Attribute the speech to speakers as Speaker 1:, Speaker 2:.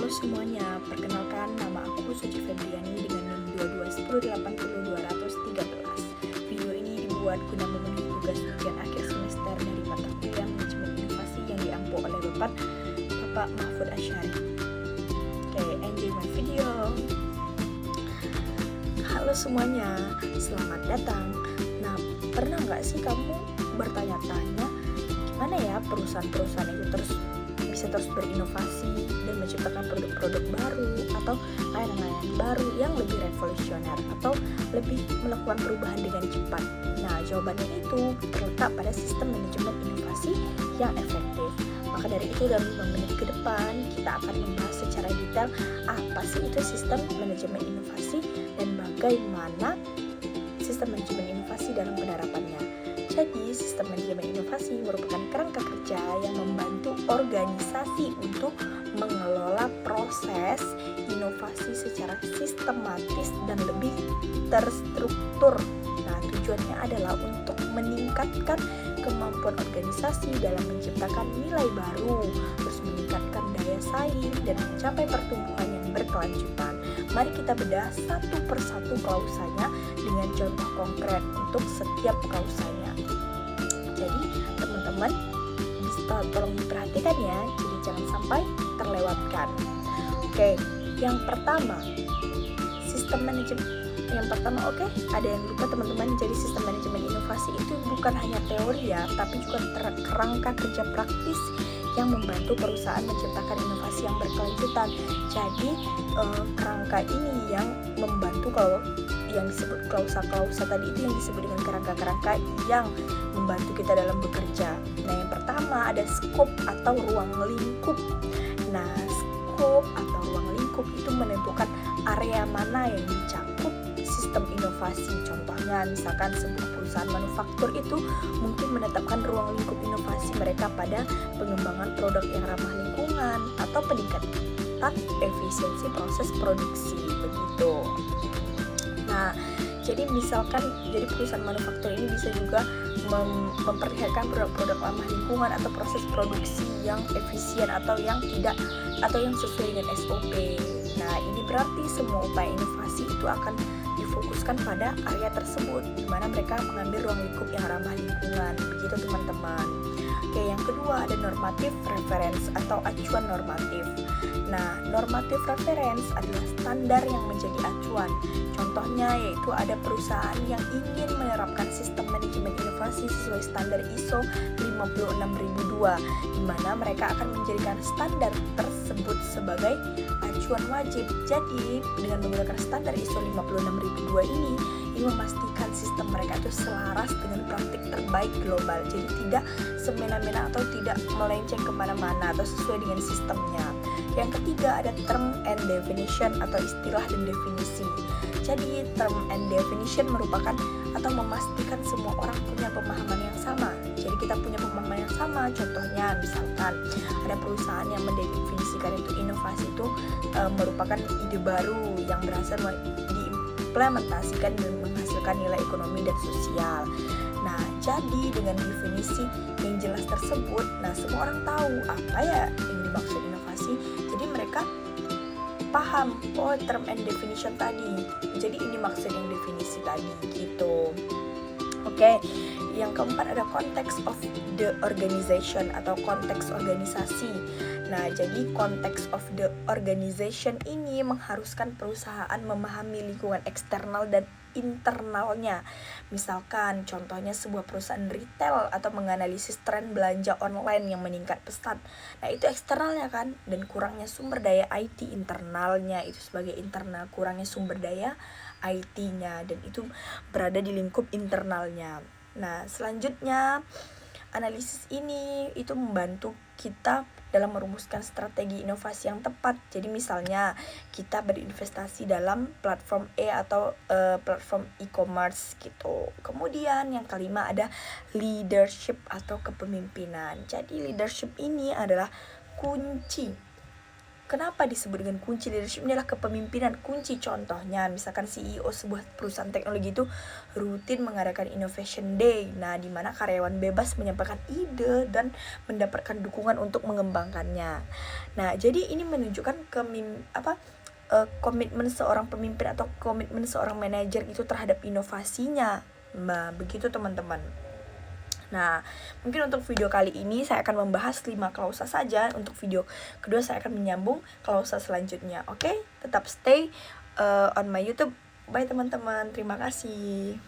Speaker 1: semuanya, perkenalkan nama aku Suci Febriani dengan NIM 221080213. Video ini dibuat guna memenuhi tugas ujian akhir semester dari mata kuliah Manajemen Inovasi yang diampu oleh Bapak Mahfud Asyari. Oke, enjoy my video. Halo semuanya, selamat datang. Nah, pernah nggak sih kamu bertanya-tanya gimana ya perusahaan-perusahaan itu bisa terus berinovasi dan menciptakan produk-produk baru atau layanan-layanan baru yang lebih revolusioner atau lebih melakukan perubahan dengan cepat. Nah, jawabannya itu terletak pada sistem manajemen inovasi yang efektif. Maka dari itu dalam 5 menit ke depan kita akan membahas secara detail apa sih itu sistem manajemen inovasi dan bagaimana sistem manajemen inovasi dalam penerapannya. Jadi, sistem manajemen inovasi merupakan kerangka kerja yang membantu organisasi untuk mengelola proses inovasi secara sistematis dan lebih terstruktur. Nah, tujuannya adalah untuk meningkatkan kemampuan organisasi dalam menciptakan nilai baru, terus meningkatkan daya saing dan mencapai pertumbuhan yang berkelanjutan. Mari kita bedah satu persatu klausanya dengan contoh konkret untuk setiap klausanya. Jadi teman-teman bisa tolong diperhatikan ya, jadi jangan sampai terlewatkan. Oke, yang pertama sistem manajemen. Oke, ada yang lupa teman-teman. Jadi sistem manajemen inovasi itu bukan hanya teori ya, tapi juga kerangka kerja praktis yang membantu perusahaan menciptakan inovasi yang berkelanjutan. Jadi kerangka ini yang membantu, kalau yang disebut klausa-klausa tadi itu yang disebut dengan kerangka-kerangka yang membantu kita dalam bekerja. Nah, yang pertama ada scope atau ruang lingkup. Nah, scope atau ruang lingkup itu menentukan area mana yang dicakup sistem inovasi. Contohnya, misalkan sebuah perusahaan manufaktur itu mungkin menetapkan ruang lingkup inovasi mereka pada pengembangan produk yang ramah lingkungan atau peningkatan efisiensi proses produksi, begitu. Nah, jadi misalkan jadi perusahaan manufaktur ini bisa juga memperlihatkan produk-produk ramah lingkungan atau proses produksi yang efisien atau yang sesuai dengan SOP. Nah, ini berarti semua upaya inovasi itu akan difokuskan pada area tersebut, di mana mereka mengambil ruang lingkup yang ramah lingkungan. Begitu teman-teman. Oke, yang kedua ada normatif reference atau acuan normatif. Nah, normatif reference adalah standar yang menjadi acuan. Contohnya yaitu ada perusahaan yang ingin menerapkan sistem manajemen inovasi sesuai standar ISO 56002, di mana mereka akan menjadikan standar tersebut sebagai acuan wajib. Jadi, dengan menggunakan standar ISO 56002 ini memastikan sistem mereka itu selaras dengan praktik terbaik global. Jadi tidak semena-mena atau tidak melenceng kemana-mana atau sesuai dengan sistemnya. Yang ketiga ada term and definition atau istilah dan definisi. Jadi term and definition merupakan atau memastikan semua orang punya pemahaman yang sama. Jadi kita punya pemahaman yang sama. Contohnya misalkan ada perusahaan yang mendefinisikan itu inovasi itu merupakan ide baru yang berhasil diimplementasikan dan menghasilkan nilai ekonomi dan sosial. Nah, jadi dengan definisi yang jelas tersebut, nah semua orang tahu apa ya yang dimaksud inovasi. Jadi mereka paham, oh term and definition tadi. Jadi ini maksud yang definisi tadi gitu. Oke, yang keempat ada context of the organization atau konteks organisasi. Nah, jadi context of the organization ini mengharuskan perusahaan memahami lingkungan eksternal dan internalnya. Misalkan contohnya sebuah perusahaan retail atau menganalisis tren belanja online yang meningkat pesat. Nah, itu eksternalnya kan, dan kurangnya sumber daya IT internalnya itu sebagai internal, kurangnya sumber daya IT-nya, dan itu berada di lingkup internalnya. Nah, selanjutnya analisis ini itu membantu kita dalam merumuskan strategi inovasi yang tepat. Jadi misalnya kita berinvestasi dalam platform atau platform e-commerce gitu. Kemudian yang kelima ada leadership atau kepemimpinan. Jadi leadership ini adalah kunci Kenapa disebut dengan kunci leadership? Ini adalah kepemimpinan kunci. Contohnya, misalkan CEO sebuah perusahaan teknologi itu rutin mengadakan Innovation Day, nah di mana karyawan bebas menyampaikan ide dan mendapatkan dukungan untuk mengembangkannya. Nah, jadi ini menunjukkan komitmen seorang pemimpin atau komitmen seorang manajer itu terhadap inovasinya. Nah, begitu teman-teman. Nah, mungkin untuk video kali ini saya akan membahas 5 klausa saja. Untuk video kedua saya akan menyambung klausa selanjutnya. Oke, tetap stay on my YouTube. Bye teman-teman, terima kasih.